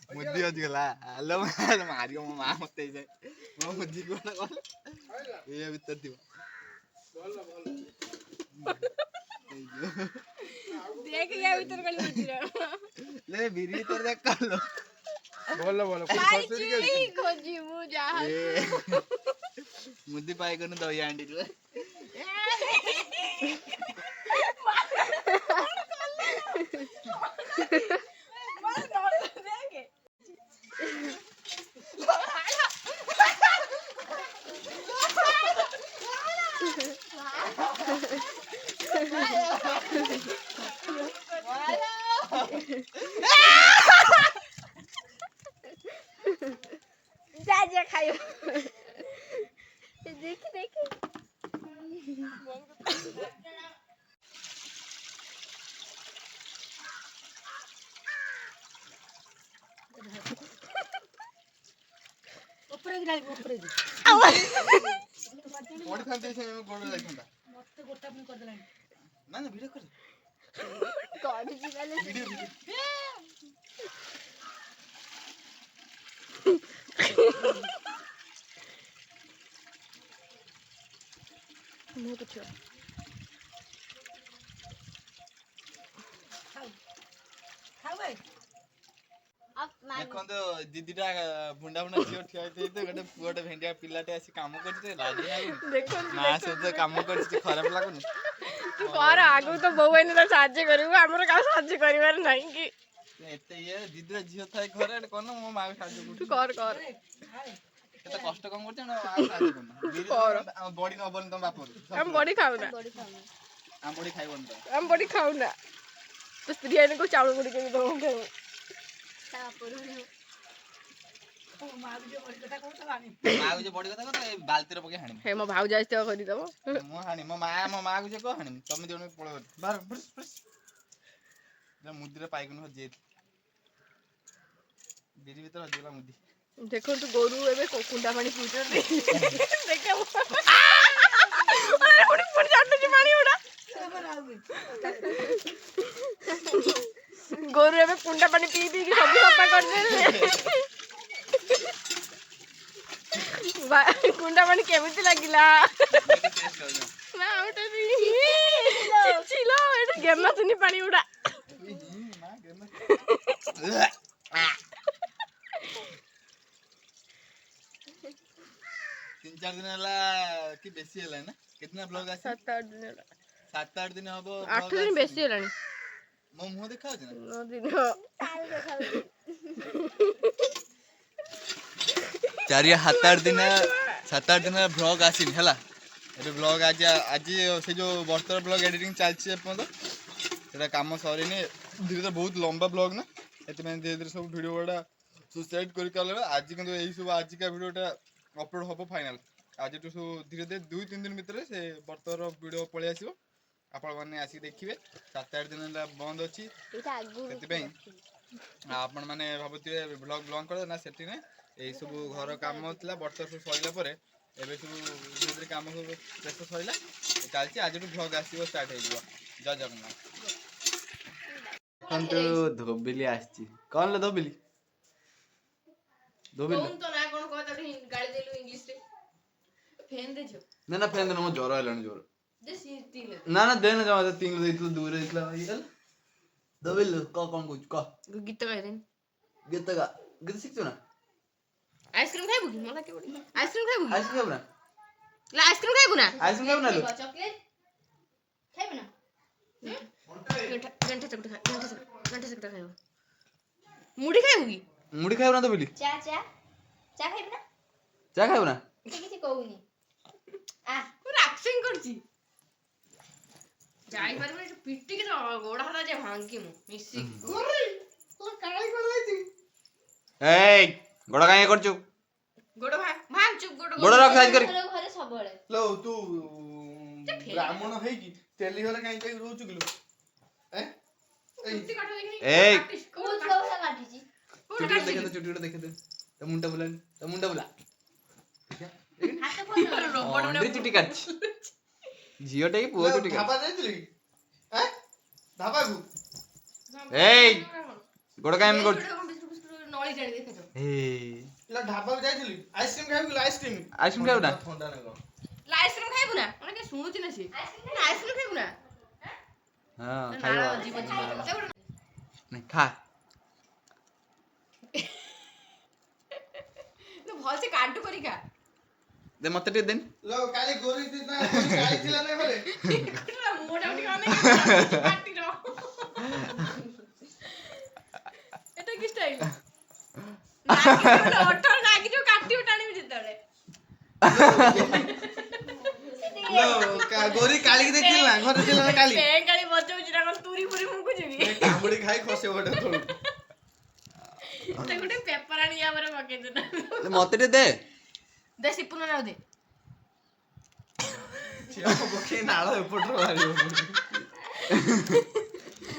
मुद्दी आज गला hello Mario मो मां मते जाय मो मुद्दी कोन कोन ये भीतर दियो देख या भीतर कल मुद्दी ले बिरी भीतर देख कलो बोलो बोलो चुई खोजी मु जा मुद्दी पाई कोन दई आंडी रे जा जा खायो देखी देखी ऊपर गिरा ऊपर दी कोड खाते से गोड़ लाइखंदा मत गोटा अपनी कर देलानी ना ना वीडियो कर कौन जी वाले वीडियो मुंह कुछ खाओ भाई अब मान देखो तो दीदीटा भुंडा भुंडा झियो ठिया होते तो गोटे पुआटे भेंडिया पिल्लाटे आसी काम करते राजी लागुनी देखो ना से तो काम करते खराब लागुनी तू कर आगु तो बौ एने तो साहाଯ୍य करिवो हमर का साहाଯ୍य करिवार नहीं कि एते ये दीदीरा झियो थाई घरे कोन मो मां साहाଯ୍य तू करती कर केते कष्ट कम करते ना साहाଯ୍य करना बॉडी न बन तुम बापर हम बड़ी खाऊ ना हम बॉडी खाइबन तो हम बड़ी खाऊ ना तो स्त्री आने को चावल गुड़ी के दो खाऊ ओ मां जो बड़ी कथा कहत बानी मां को जे बॉडी कथा कथा बाल्टी रे पके हाणी हे मो भाऊ जाइते करि दबो मो हाणी मो मां को जे को हाणी तुम दिवन पळे बार बस जे मुद्दी रे पाइकन हो जे बिरी भीतर हजेला मुद्दी देखो तू गोरु एबे कुंडा पानी पीउछ देखो अरे पुड़ी जाट जी पानी उडा गोरु एबे कुंडा पानी पी पी के सब सफा कर दे कुंडा पानी केमिति लागिला ना उठे भी चिलो एटा गेमा सुनी पानी उडा तीन चार दिन हला कि बेसी हला ना कितना ब्लॉग आसी 7-8 दिन 7-8 दिन हबो 8 दिन बेसी हलानी मो मुंह देखा छै ना 9 दिन चारिया 7-8 दिन 7-8 दिन ब्लॉग आसीन हला ए ब्लॉग आज आज से जो बर्तर ब्लॉग एडिटिंग चलछि अपन सेटा काम सरीनी धीरे धीरे बहुत लंबा ब्लॉग ना एते में धीरे धीरे सब वीडियो वाला सुसाइड करि काले आज किंतु एही सब आज का वीडियोटा अपलोड होबो फाइनल आज तो सब धीरे धीरे 2-3 दिन भीतर से बर्तर वीडियो पळे आसीबो आपण माने आसी देखिबे 7-8 दिन बंद अछि एटा आगु सेति आपण माने भाबुतिबे ब्लॉग ब्लॉग कर ना सेति ने एही सब घर काम होतला बर्तर सब सइला परे एबे सब धीरे धीरे काम सब प्रेस सइला चलछि आज तो ब्लॉग आसीबो स्टार्ट हे जिवो जय जगन्नाथ कंटू धोबिली आछि कोन ले धोबिली धोबिली कोन तो ना कोन कहता गाड़ी देलु इंग्लिश रे फैन दे जो ना ना फ्रेंड मो जोर आइलानी जोर जे सीटी ले ना ना देना जमा तीन देइतलो दूर देइतला इल धोबिल क कोन कुछ क गीत गाइ देन गीत सिखছো ना आइसक्रीम खाइबु की मला के बडी आइसक्रीम खाइबु आइसक्रीम खाबो ना ला आइसक्रीम खाइबु ना आइसक्रीम खाबो ना लो चॉकलेट खाइबु ना घंटा चकटा खाइबु मुड़ी खाइबु की मुड़ी खाइबो ना धोबिली चा खाइबु ना चा खाइबो ना କିଛି କହୁନି ଆ ମୁଁ ରାକ୍ସିଂ କରୁଛି ଯାଇ ପାରିବ ଏଠି ପିଟିକି ଗୋଡ ହାତ ଯେ ଭାଙ୍ଗି ମୁଁ ମିଶିକି ଗୋରେ ତୋ କାଳି ଗୋଡ ହେଇଛି ଏଇ ଗୋଡ କାଇଁ କରଛୁ ଗୋଡ ଭାଙ୍ଗ ଚୁପ ଗୋଡ ରଖ ସାଇଜ କରି ଘରେ ସବୁବେଳେ लो तू ब्राह्मण है कि तेली वाला काई काई रोचु किलो हैं चुट्टी काट देखनी ए कोन छोरा काटिची चुटी देखे दे तो मुंडा बुला हाथ फोन अंडरी चुटी काट झियो टे पुओ चुटी काट धाबा जाइतली हैं धाबा गु ए गोड़ काई में कर ନଳି ଜାଣି ଦେଖେ ତ ଏ ଇଲା ଢାବାକୁ ଯାଇଥିଲି ଆଇସ୍କ୍ରିମ ଖାଇବୁ ଆଇସ୍କ୍ରିମ ଆଇସ୍କ୍ରିମ ଖାଇବୁ ନା ଥଣ୍ଡା ନାଗ ଆଇସ୍କ୍ରିମ ଖାଇବୁ ନା ମାନେ କି ଶୁଣୁଛି ନା ସିଏ ଆଇସ୍କ୍ରିମ ଖାଇବୁ ନା ହଁ ନାଳ ଖାଇବ ଯିବ ନାଇଁ ଖା ତୁ ଭଲସେ କାଟୁ କରି ଖା ଦେ ମତେ ଟିକେ ଦେନି लो କାଲି ଗୋରି ଦିନ ଗୋରି ଖାଇଥିଲା ନା ଘରେ ମୋଟା ଟିକେ ଅନେକ ପାଟିର এটা কি স্টাইল অটো নাগিটো কাটিও টানিবি যেতেବେଳେ लो ଗୋରି କାଲି କି ଦେଖିଲ ନା ଘରେ ଥିଲା ନା କାଲି କାଳି ବଜଉଛି ନା ତୁରି ପୁରି ମୁକୁଛି କି କାମୁଡି ଖାଇ ଖସେ ଗୋଟେ ତଳୁ ସେ ଗୋଟେ ପେପର ଆଣି ଆମର ପକେଇ ଦେନା ମତେ ଟିକେ ଦେ ଦେ ସିପୁନ ନା ଦେ ଛିଆ ପକେଇ ନାଳ ଏପଟରୁ ବାହାରିବ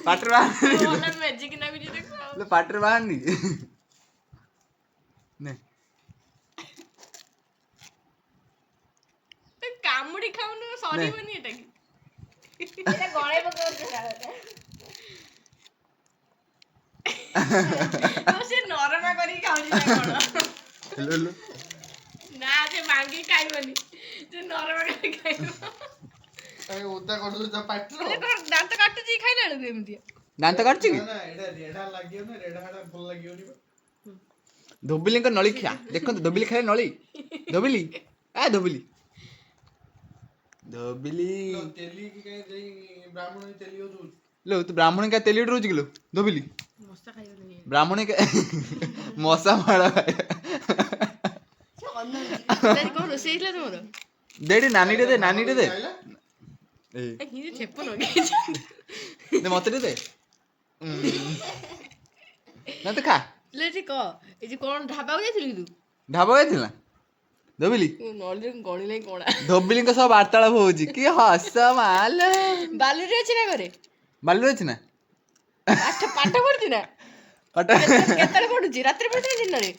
ପାଟିରେ ବାହାରନି ଭଲ ମ୍ୟାଜିକ ନାଗୁଛି ଦେଖ ପାଟିରେ ବାହାରନି ନେ କାମୁଡି ଖାଉନୁ ସରିବନି ଏଟା କି ଏଟା ଗଳେଇ ପକାଉଛି ସେ ନରମା କରିକି ଖାଉଛି ନା କଣ ହେଲୋ ହେଲୋ ନା ସେ ଭାଙ୍ଗି ଖାଇବନି ସେ ନରମା କରିକି ଖାଇବ ଆରେ ଓଦା କରିଦଉ ତା ପାଟିର ଦାନ୍ତ କାଟୁଛି ଖାଇଲା ବେଳକୁ ଏମିତି ଦାନ୍ତ କାଟୁଛି କି ନା ଏଟା ରେଢା ଲାଗିବ ନା ରେଢା ହାଡା ଭଲ ଲାଗିବନି ଧୋବିଲିଙ୍କ ନଳି ଖିଆ ଦେଖନ୍ତୁ ଧୋବିଲି ଖାଏ ନଳି ଧୋବିଲି ଧୋବିଲି ଧୋବିଲି लो ତେଲି କି କାଇଁ ଦେଇ ବ୍ରାହ୍ମଣ ତେଲି ଦଉଛୁ लो ତୁ ବ୍ରାହ୍ମଣ କା ତେଲି ରହୁଛି କିଲୋ ଧୋବିଲି ମଶା ଖାଇବନି ବ୍ରାହ୍ମଣ ମଶା ମାଡ଼ କଣ ରୋଷେଇ ହେଇଥିଲା ତମର ଦେଡ଼ି ନାନୀଟେ ଦେ ନାନୀଟେ ଦେ ଏ ହିନ୍ଦୀ ଛେପ ଲଗେଇଛି ଦେ ମତେ ଟିକେ ଦେ ନା ତୁ ଖା ଲେ ଏଠି କହ ଏ ଯେ କଣ ଢାବାକୁ ଯାଇଥିଲୁ କି ତୁ ଢାବା ଯାଇଥିଲା ଧୋବିଲି ନଳିରେ ଗଣି ନାହିଁ କଣା ଧୋବିଲିଙ୍କ ସହ ବାର୍ତ୍ତାଳାପ ହଉଛି କି ହସ ମାଲ ବାଲୁରେ ଅଛି ନା ଘରେ ବାଲୁରେ ଅଛି ନା ପାଠ ପଢୁଛି ନା ପାଠ କେତେବେଳେ ପଢୁଛି ରାତିରେ ପଢୁଛି ନା ଦିନରେ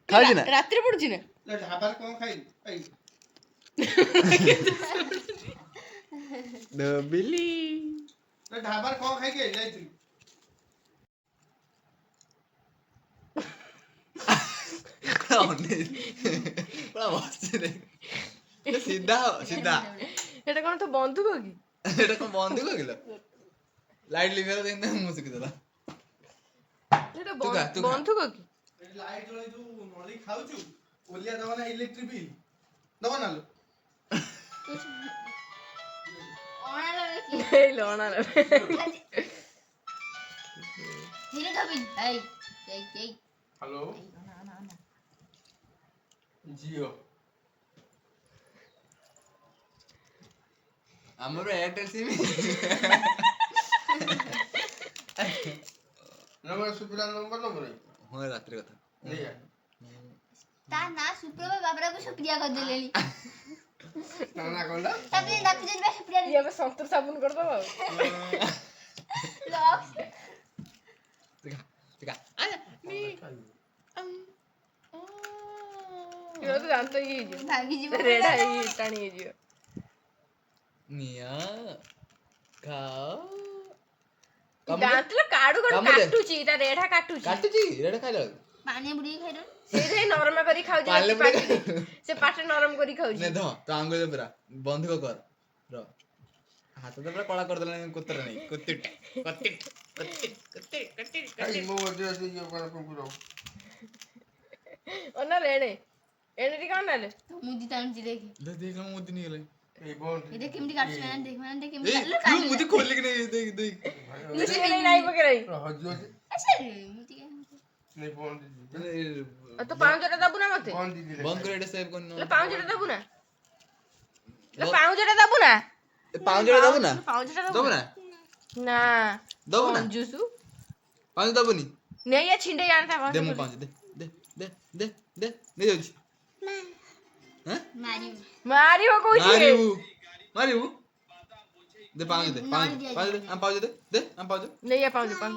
ଖାଉଛି ନା ରାତିରେ ପଢୁଛି ନା ଲେ ଢାବାରେ କଣ ଖାଇଲୁ ଖାଇ ଧୋବିଲି ଲେ ଢାବାରେ କଣ ଖାଇକି ଯାଇଥିଲୁ ସିଧା ସିଧା এটা କଣ ତ ବନ୍ଧୁକ କି এটা କଣ ବନ୍ଧୁକ କିଲୋ ଲାଇଟ୍ ଲିଭର ଦେଇ ମୁଁ ଶିଖିଦେଲା এটা ତୁ ଖା, ତୁ ଖା। ବନ୍ଧୁକ କି ଏଠି ଲାଇଟ୍ ଜଳେଇ ଯୋଉ ନଳି ଖାଉଛୁ ଓଲିଆ ଦବ ନା ଇଲେକ୍ଟ୍ରିକ ବିଲ୍ ଦବ ନା लो এই লনা हेलो जियो ଆମର ଏୟାରଟେଲ ସିମ୍ नंबर सुपिला नंबर नंबर ହଁ ରାତ୍ରି କଥା नहीं है ତା ନା ସୁପ୍ରିୟା ବାବରାକୁ ସୁପ୍ରିୟା କରିଦେଲେଣି ना ना कोनडा ତାପରେ ଡାକୁଛନ୍ତି ବା ସୁପ୍ରିୟା ଇଏ ଏବେ ସନ୍ତୁର ସାବୁନ କରିଦବ ଆଉ ଲକ୍ସ ଟିକା ଇଏ ତ ଦାନ୍ତ ଇଏ ହେଇଯିବ ଭାଙ୍ଗିଯିବ ରେଡା ଇଏ ଟାଣି ହେଇଯିବ ନିଆ ଖାଅ ଦାନ୍ତର କାଡୁ କାଡୁ କାମୁଡେ। କାଟୁଛି ତା ରେଢା କାଟୁଛି କାଟୁଛି ରେଡା ଖାଇଲା ବେଳକୁ ପାଣି ବୁଡିକି ଖାଇଦଉ ସେଇଥିପାଇଁ ନରମ କରି ଖାଉଛି ପାଣିରେ ପାଟିରେ। ବୁଡେଇ- ସେ ପାଟିରେ ନରମ କରି ଖାଉଛି ନେ ଧ ତ ଆଙ୍ଗୁଳି ପୁରା ବନ୍ଧୁକ କର ର ହାତ ତ ପୁରା କଳା କରିଦେଲାଣି କୁତର ନେଇ କୁତିଟ खाई मो वजह से ये कर कुकुर ଅନାଲେ ଏଣେ ଏଣେ ଟିକେ ଅନାଲେ ମୁଦି ଟାଣୁଛି ଦେଖ ଦେ ଦେਖ ମୁଁ ମୁଦି ନେଇ ଗଲେ ए बोल ଏଇଟା କେମିତି କାଟୁଛି ମାନେ ଦେଖ ମାନେ ଏ କେମିତି କ୍ୟୁ ମୁଦି ଖୋଲି କି ନେଇ ଦେख देख ଲୁଚି ନେଇ ନାଇ ପକେଇ ରହି हजो ଆଚ୍ଛା ମୁଦି नहीं बोल दीजिए ଆଉ ତ ପାଉଁଜଟା ଦବୁ ନା ମତେ बोल दीजिए ବନ୍ଦ କରି ଏଟା ସେଭ୍ କରି ଲେ ପାଉଁଜଟା ଦବୁ ନା ଲେ ପାଉଁଜଟା ଦବୁ ନା ପାଉଁଜଟା ଦବୁ ନା ପାଉଁଜଟା ଦବୁ ନା ନା ଦବୁ ନା କଞ୍ଜୁସୁ ପାଉଁଜ ଦବୁନି ନେଇ ଆ ଛିଣ୍ଡେଇ ଆଣତା ଦେ ମୋ ପାଉଁଜ ଦେ ଦେ ଦେ ଦେ ଦେ ନେଇ ଯାଉଛି ହଁ ମାରିବୁ ମାରିବ କହୁଛି ମାରିବୁ ମାରିବୁ ଦେ ପାଉଁଜ ଦେ ପାଉଁଜ ଦେ ଆମ ପାଉଁଜ ଦେ ଆମ ପାଉଁଜ ନେଇ ଆ ପାଉଁଜ ପାଉଁଜ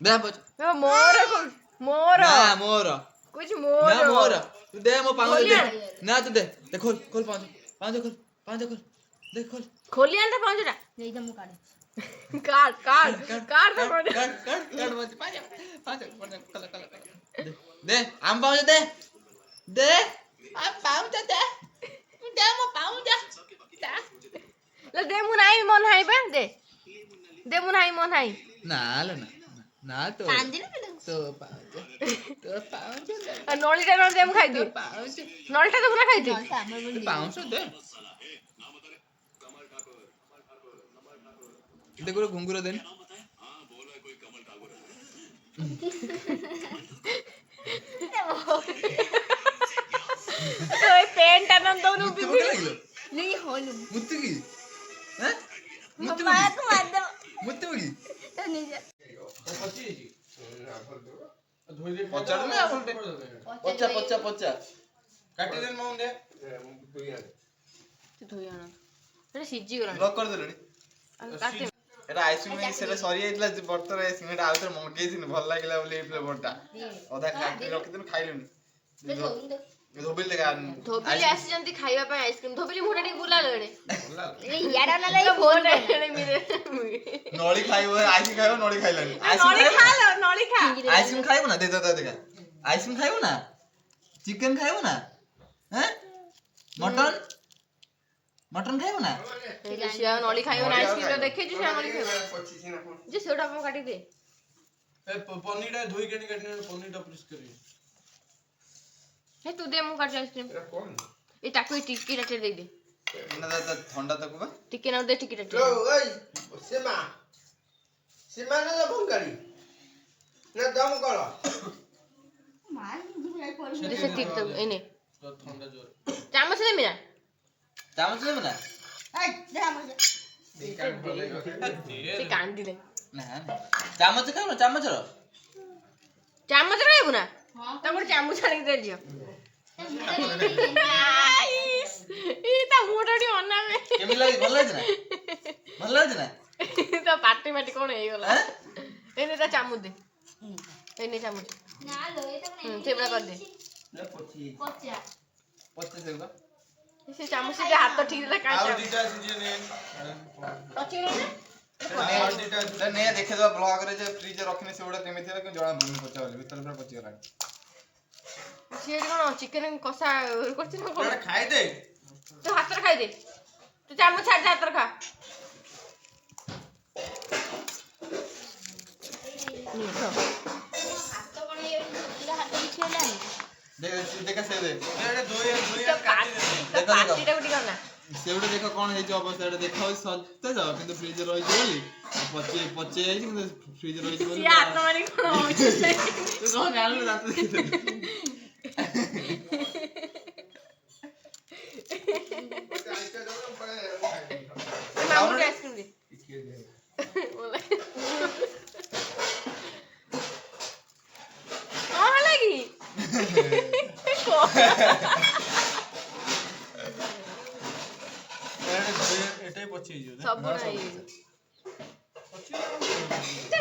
ଦେ ଆମ ପାଉଁଜ ମୋର କହୁଛି ମୋର ନା ମୋର କହୁଛି ନା ମୋର ମୋର ତୁ ଦେ ମୋ ପାଉଁଜ ଖୋଲି ଦେ ଆଣ। ନା ତୁ ଦେ ଖୋଲ ଖୋଲ ପାଉଁଜ ପାଉଁଜ ଖୋଲ ଦେ ଖୋଲ ଖୋଲି ଆଣତା ପାଉଁଜଟା ଦେଇଟା ମୁଁ କାଢେ काट काट काट तो कर कट कट कट बच पाँच कल दे आम पाँच दे दे आम पाँच दे दे मो पाँच ले दे मुनाई मन हाई बे दे मुनाई मन हाई ना ले ना तो କାନ୍ଦିଲେ ପିଲା तो पाँच नॉलीटा न दे हम खाई दे पाँच नॉलीटा तो पुरा खाई दे ଆମର ବୋଲି पाँच दे देखो घुंगुर देन तो ए पेन टा न दो नु मुत्ती पके लागिलो ନେଇ ହଉନି मुत्ती की हैं मुत्ती ମାକୁ ମାରିଦେବ मुत्ती की ତ ନିଜେ पचाड़ में अपन पचा पचा पचा କାଟି ଦେନ ମଉନ ଦେ तू धोई आना रे सिजी गला ब्लॉक कर देलड़ी काटे এটা আইসক্রিম সেটা সরি যাইতলা যে বর্তরে সিমেন্ট আউতরে মগেইছিন ভাল লাগিলা বলি এই ফ্লেভারটা অধা কাটি রখিদিন খাইলুনি ধোবিল দেখা ଧୋବିଲି ଆସିଛନ୍ତି ଖାଇବା ପାଇଁ ଆଇସ୍କ୍ରିମ ଧୋବିଲି ମୁହଁଟା ଟିକେ ବୁଲାଲୋ ଏଡେ ଇଆଡା ନା ଲାଗି ଫୋନ নড়ি খাইব আইসক্রিম খাইব নড়ি খাইলানি ନଳି ଖା ଲୋ ନଳି ଖା আইসক্রিম খাইব না দে দে দেখা আইসক্রিম খাইব না চিকেন খাইব না হ্যাঁ মটন মটন খাইব না ସିଏ ଆଉ ନଳି ଖାଇବ ନା ଆଇସ୍କ୍ରିମ ଟା ଦେଖେଇଛୁ ସେ ନଳି ଖାଇବ ଯେ ସେଉଟା ଆପଣ କାଟିଦେ ଏ ପନିରଟା ଧୋଇ କାଟି କାଟି ପନିରଟା ପ୍ରେସ୍ କରି ହେ ତୁ ଦେ ମୁଁ କାଟୁଛି ଆଇସ୍କ୍ରିମ ଏ ତାକୁ ଏ ଟିକି ଟାଟେ ଦେଇଦେ না দাদা ঠান্ডা থাকো বা ଟିକେ ନାକୁ ଦେ ଟିକି ଟାଟେ ওই সীমা সীমা না বঙ্গালী না দম কর ଦେ ସେ ଟିକ ତାକୁ ଏନେ তো ঠান্ডা জোর ଚାମଚ ଦେମି ନା চামচ দেবে না ସେ କାନ୍ଦିଲେ না চামচ খাও না চামচ র ଚାମଚ ଖାଇବୁ ନା ତାକୁ ଗୋଟେ ଚାମଚ ଆଣିକି ଦେ ଝିଅ ଇ ତା ମୁହଁଟା ଟିକେ ଅନାମେ কেমন লাগে ভাল লাগে না ভাল লাগে না ତା ପାଟି ମାଟି କଣ ହେଇଗଲା হ্যাঁ ଏନେ ତା ଚାମଚ ଦେ ଏନେ ଚାମଚ ନା ଲୋ ଏଟା ସେଗୁଡା କରିଦେ ପଚା পচতে দেবা ସେ ଚାମଚ ରେ ହାତ ଠିକ ରେ আর କାଟ দুইটা সিজন নেন ଅଛି ନା আর দুইটা নে দেখে দাও ব্লগ রে যে ফ্রিজ রখিনে সেগুলা কেমিতি হবে জଣା পড়ুনি পচা বলি ভিতর পুরা পচি গলানি ସିଏ କଣ ଚିକେନ କଷା କରିଛି ନା କଣ এটা খাই দে ତୁ ହାତରେ ଖାଇଦେ ତୁ ଚାମଚ ଛାଡି ଦେ ହାତରେ ଖା ହାତ କଣ ହେଇଯାଉଛି ହାତ କିଛି ହେଲାନି দেখা সে দে এটা ধোই ধোই ତା কাটি দে ପାଟିଟାକୁ ଟିକେ ଅନା সেগুলা দেখো কোন ହେଇଛି অবস্থা এটা দেখা হই সত্যি যাও কিন্তু ফ্রিজ রইছে বলি পচি পচি যাইছে কিন্তু ফ্রিজ রইছে বলি ସିଏ ହାତ ମାରି କଣ ହଉଛି ତୁ କଣ ଜାଣିଲୁ ଦାନ୍ତ ଦେଖି ମାମୁଁ ଆଇସ୍କ୍ରିମ ଦେ କଣ ହେଲା କି এটাই পচি যাবে ସବୁ ନାହିଁ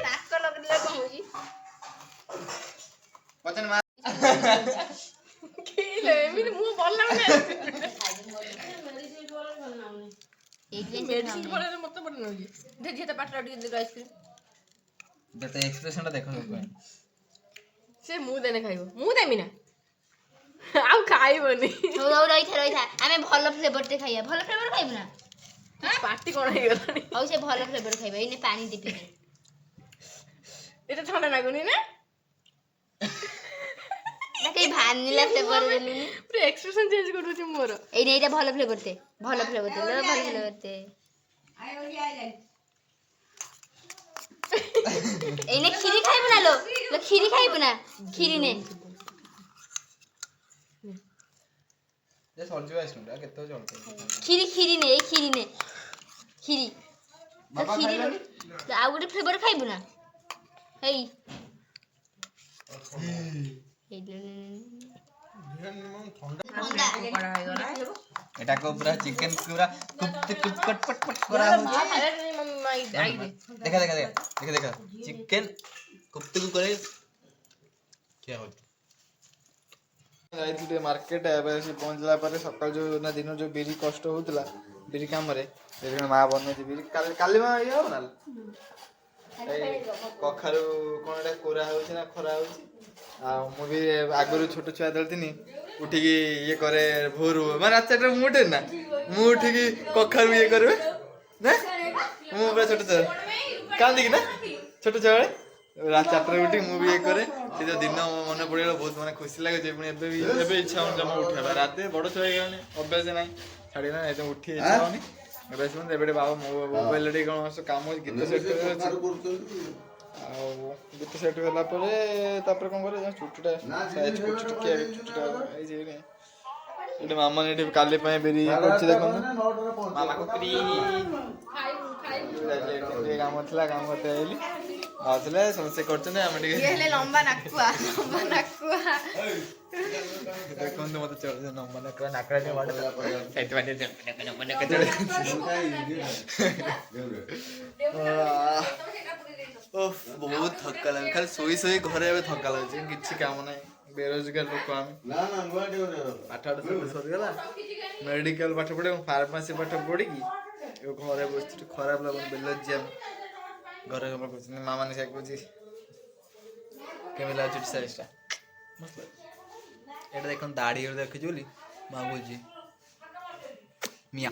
ନାକ ଲଗେଇଲେ କଣ ହଉଛି ପଚନ ମା ଏମିତି ମୁଁ ଭଲ ଲାଗୁନି ମେଡିସିନ ପଳେଇଲେ ମତେ ପଡି ନଉଛି ଦେ ଝିଅ ତା ପାଟିରେ ଟିକେ ଦେଲୁ ଆଇସ୍କ୍ରିମ ଯେତେ ଏକ୍ସପ୍ରେସନଟା ଦେଖ ଲୋକ ସେ ମୁଁ ଦେନେ ଖାଇବ ମୁଁ ଦେମି ନା ଆଉ ଖାଇବନି ହଉ ହଉ ରହିଥା ଆମେ ଭଲ ଫ୍ଲେଭରଟେ ଖାଇବା ଭଲ ଫ୍ଲେଭର ଖାଇବୁ ନା ପାଟି କଣ ହେଇଗଲାଣି ହଉ ସେ ଭଲ ଫ୍ଲେଭର ଖାଇବା ଏଇନେ ପାଣି ଦେବି ଏଟା ଥଣ୍ଡା ଲାଗୁନି ନା ନା କେହି ଭାନିଲା ଫ୍ଲେଭର ଦେଲୁନି ପୁରା ଏକ୍ସପ୍ରେସନ ଚେଞ୍ଜ କରୁଛି ମୋର ଏଇନେ ଏଇଟା ଭଲ ଫ୍ଲେଭର ଦେ ଭଲ ଫ୍ଲେଭର ଦେ ଭଲ ଫ୍ଲେଭର ଦେ ଏଇନେ କ୍ଷୀରି ଖାଇବୁ ନା ଲୋ କ୍ଷୀରି ଖାଇବୁ ନା କ୍ଷୀରି ନେ ଯେ ସରିଯିବ ଆଇସ୍କ୍ରିମଟା କେତେ ଚଳୁଛି କ୍ଷୀରି ନେ ଏଇ କ୍ଷୀରି ନେ କ୍ଷୀରି ବାବା ଖାଇଲାନି ଆଉ ଗୋଟେ ଫ୍ଲେଭର ଖାଇବୁ ନା ହେଇ ଏଟାକୁ ପୁରା ଚିକେନ ପୁରା କଟ ପଟ ପଟ କରା ହଉଛି ଦେଖା ଦେଖା ଦେଖା ଦେଖା ଦେଖା ଚିକେନ କୁପ୍ତିକୁ করে क्या होती ଯାଇଥିଲି ମାର୍କେଟ ଏବେ ଆସି ପହଞ୍ଚିଲା ପରେ ସକାଳ ଯୋଉ ନା ଦିନ ଯୋଉ ବିରି କଷ୍ଟ ହଉଥିଲା ବିରି କାମରେ ମା ବନେଇଛି ବିରି କାଲି ମା ଇଏ ହବ ନା ଏଇ କଖାରୁ କଣ ଏଟା କୋରା ହଉଛି ନା ଖରା ହଉଛି। ଆଉ ମୁଁ ବି ଆଗରୁ ଛୋଟ ଛୁଆ ଧରିଥିନି ଉଠିକି ଇଏ କରେ ଭୋରୁ ମାନେ ରାତି 4ଟାରେ ମୁଁ ଉଠେ ନା ମୁଁ ଉଠିକି କଖାରୁ ଇଏ କରିବେ ନା ମୁଁ ପୁରା ଛୋଟ ଛୁଆ କାନ୍ଦିକି ନା ଛୋଟ ଛୁଆ ବେଳେ ରାତି 4ଟାରେ ଉଠିକି ମୁଁ ବି ଇଏ କରେ ସେ ଯୋଉ ଦିନ ମନେ ପଡ଼ିଗଲା ବହୁତ ମାନେ ଖୁସି ଲାଗେ ଯେ ପୁଣି ଏବେ ଇଚ୍ଛା ହଉନି ଜମା ଉଠିବା ପାଇଁ ରାତିରେ ବଡ଼ ଛୁଆ ହେଇଗଲାଣି ଅଭ୍ୟାସ ନାହିଁ ଛାଡ଼ିଗଲା ଏତେ ଉଠି ଇଚ୍ଛା ହଉନି ଏବେ ଶୁଣନ୍ତୁ ଏବେ ବାବା ମୋବାଇଲରେ ଟିକେ କଣ କାମ ଗୀତ ସେଟ୍ କରିବାର ଅଛି ଆଉ ଗୀତ ସେଟ୍ କଲା ପରେ ତାପରେ କଣ କରେ ଚୁଟିଟା ସାଇଜ୍ କରୁଛି ଟିକେ ଚୁଟିଟା ହେଇଛି ଏଠି ମାମା ଏଠି କାଲି ପାଇଁ ବିରି କରୁଛି ଦେଖନ୍ତୁ ମାମା କୁକୁରି ଟିକେ କାମ ଥିଲା କାମ କରିତେ ଆଇଲି ଆସିଲେ ସମସ୍ତେ କରୁଛନ୍ତି ଆମେ ଟିକେ ହେଲେ ଲମ୍ବା ନାକୁଆ ଦେଖନ୍ତୁ ମତେ ଚଳୁଛି ଲମ୍ବା ନାକୁଆ ନାକରା ଟିକେ ବଡ଼ ସେଇଥିପାଇଁ ବହୁତ ଥକା ଲାଗୁଛି ଖାଲି ଶୋଇ ଶୋଇ ଘରେ ଏବେ ଥକା ଲାଗୁଛି କିଛି କାମ ନାହିଁ ବେରୋଜଗାର ଲୋକ ଆମେ ପାଠ ସରିଗଲା ମେଡିକାଲ ପାଠ ପଢିବ ଫାର୍ମାସି ପାଠ ପଢିକି ଘରେ ବସିଛୁ ଖରାପ ଲାଗୁନି ବେଲଜିଆ ଘରେ କହୁଛନ୍ତି ମା ମାନେ ସେ କହୁଛି କେମିତି ଲାଗୁଛି ସାଇଜଟା ଏଇଟା ଦେଖନ୍ତୁ ଦାଢ଼ି ରଖିଛି ବୋଲି ମା କହୁଛି ମିଆ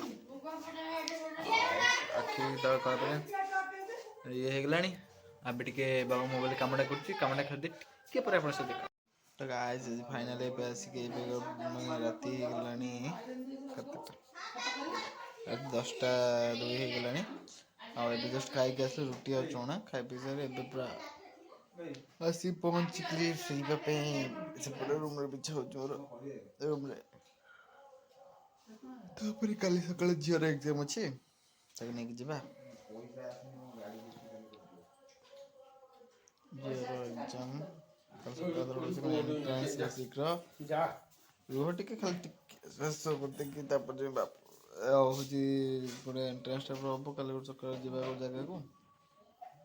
ଆଖି ତଳ ତାପରେ ଇଏ ହେଇଗଲାଣି ଏବେ ଟିକେ ବାବା ମୋବାଇଲ କାମଟା କରୁଛି କାମଟା ଖାଲି ଟିକେ ପରେ ଆପଣ ସହ ଦେଖା ତ ଗାଇସ୍ ଫାଇନାଲି ଏବେ ଆସିକି ଏବେ ରାତି ହେଇଗଲାଣି କେତେଟା ରାତି 10ଟା 2 ହେଇଗଲାଣି ଆଉ ଏବେ ଜଷ୍ଟ ଖାଇକି ଆସିଲେ ରୁଟି ଆଉ ଚଣା ଖାଇ ପିଇ ସାରି ଏବେ ପୁରା ଆସି ପହଞ୍ଚିକି ଶୋଇବା ପାଇଁ ସେପଟେ ରୁମ୍ରେ ବିଛା ହେଉଛି ମୋର ରୁମ୍ରେ ତାପରେ କାଲି ସକାଳେ ଝିଅର ଏକ୍ଜାମ୍ ଅଛି ତାକୁ ନେଇକି ଯିବା ଝିଅର ଏକ୍ଜାମ୍ କାଲି ସକାଳେ ଏଣ୍ଟ୍ରାନ୍ସ ଶୀଘ୍ର ରୁହ ଟିକେ ଖାଲି ଟିକେ ଶେଷ କରିଦେଇକି ତାପରେ ବାପ ଆଉ ହେଉଛି ଗୋଟେ ଏଣ୍ଟ୍ରାନ୍ସଟା ହେବ କାଲି ଗୋଟେ ସକାଳେ ଯିବା ଗୋଟେ ଜାଗାକୁ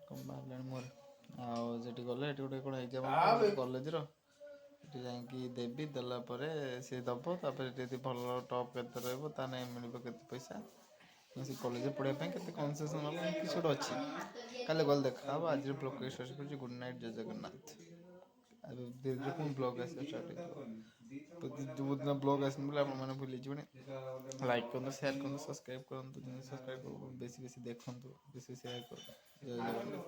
କ'ଣ ବାହାରିଲାଣି ମୋର ଆଉ ସେଠି ଗଲେ ସେଠି ଗୋଟେ କ'ଣ ଏକ୍ଜାମ୍ କଲେଜର ସେଠି ଯାଇକି ଦେବି ଦେଲା ପରେ ସେ ଦେବ ତାପରେ ଯଦି ଭଲ ଟପ୍ କେତେ ରହିବ ତାହେଲେ ମିଳିବ କେତେ ପଇସା ସେ କଲେଜରେ ପଢ଼ିବା ପାଇଁ କେତେ କନସେସନ୍ ହେବ କିଛି ଗୋଟେ ଅଛି କାଲି ଗଲେ ଦେଖା ହେବ ଆଜିର ବ୍ଲଗ୍ ଶେଷ କରୁଛି ଗୁଡ୍ ନାଇଟ୍ ଜୟ ଜଗନ୍ନାଥ ଧୀରେ ଧୀରେ ପୁଣି ବ୍ଲଗ୍ ଆସିବା ଷ୍ଟାର୍ଟ ହେଇଯିବ ଯେଉଁଦିନ ବ୍ଲଗ୍ ଆସିନି ବୋଲି ଆପଣମାନେ ଭୁଲିଯିବେନି ଲାଇକ୍ କରନ୍ତୁ ସେୟାର କରନ୍ତୁ ସବସ୍କ୍ରାଇବ୍ କରନ୍ତୁ ସବସ୍କ୍ରାଇବ୍ ବେଶୀ ବେଶୀ ଦେଖନ୍ତୁ ବେଶୀ ସେୟାର କରନ୍ତୁ ଜୟ ଜଗନ୍ନାଥ।